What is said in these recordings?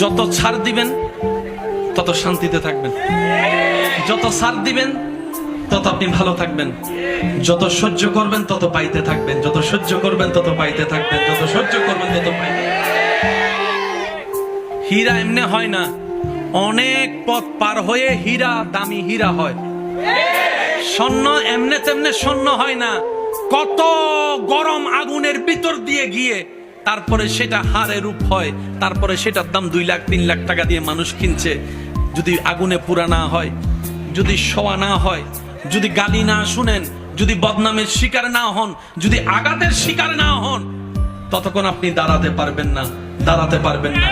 যত ছাড় দিবেন তত শান্তিতে থাকবেন, যত ছাড় দিবেন তত আপনি ভালো থাকবেন, যত সহ্য করবেন তত পাইতে থাকবেন, যত সহ্য করবেন তত পাইতে থাকবেন, যত সহ্য করবেন তত পাইতে। হীরা এমনি হয় না, অনেক পথ পার হয়ে হীরা দামি হীরা হয়। স্বর্ণ এমনে তেমনে স্বর্ণ হয় না, কত গরম আগুনের ভিতর দিয়ে গিয়ে তারপরে সেটা হারে রূপ হয়, তারপরে সেটার দাম 2 লাখ 3 লাখ টাকা দিয়ে মানুষ কিনছে। যদি আগুনে পুরা না হয়, যদি শোয়া না হয়, যদি গালি না শুনেন, যদি বদনামের শিকার না হন, যদি আঘাতের শিকার না হন, ততক্ষণ আপনি দাঁড়াতে পারবেন না, দাঁড়াতে পারবেন না।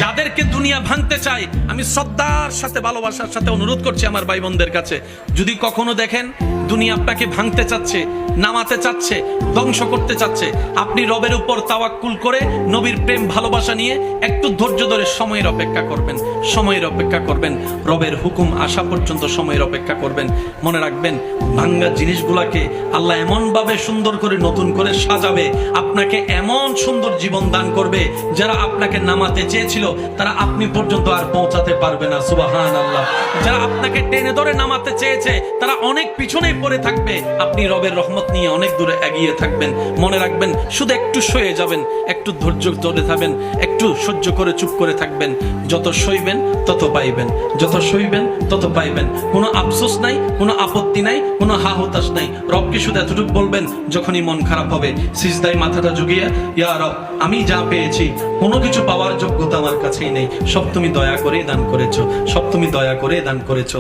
যাদেরকে দুনিয়া ভাঙতে চায়, আমি শ্রদ্ধার সাথে ভালোবাসার সাথে অনুরোধ করছি আমার ভাই বোনদের কাছে, যদি কখনো দেখেন দুনিয়া আপনাকে ভাঙতে চাচ্ছে, নামাতে চাচ্ছে, ধ্বংস করতে চাচ্ছে, আপনি রবের উপর তাওয়াক্কুল করে নবীর প্রেম ভালোবাসা নিয়ে একটু ধৈর্য ধরে সময়ের অপেক্ষা করবেন, সময়ের অপেক্ষা করবেন, রবের হুকুম আসা পর্যন্ত সময়ের অপেক্ষা করবেন। মনে রাখবেন, ভাঙ্গা জিনিসগুলাকে আল্লাহ এমন ভাবে সুন্দর করে নতুন করে সাজাবে, আপনাকে এমন সুন্দর জীবন দান করবে, যারা আপনাকে নামাতে চেয়েছিল তারা আপনি পর্যন্ত আর পৌঁছাতে পারবে না। সুবহানাল্লাহ। যারা আপনাকে টেনে ধরে নামাতে চেয়েছে তারা অনেক পিছনে পড়ে থাকবে, আপনি রবের রহমত নিয়ে অনেক দূরে এগিয়ে থাকবেন। মনে রাখবেন, শুধু একটু সয়ে যাবেন, একটু ধৈর্য ধরে থাকবেন, একটু সহ্য করে চুপ করে থাকবেন। যত সইবেন তত পাইবেন, যত সইবেন তত পাইবেন। কোনো আফসোস নাই, কোনো আপত্তি নাই, কোনো হা হতাশ নাই। রবকে শুধু এতটুকু বলবেন, যখনই মন খারাপ হবে সিজদায় মাথাটা ঝুঁকিয়ে, ইয়া রব, আমি যা পেয়েছি কোনো কিছু পাওয়ার যোগ্যতা আমার কাছেই নেই, সব তুমি দয়া করে দান করেছো, সব তুমি দয়া করে দান করেছো।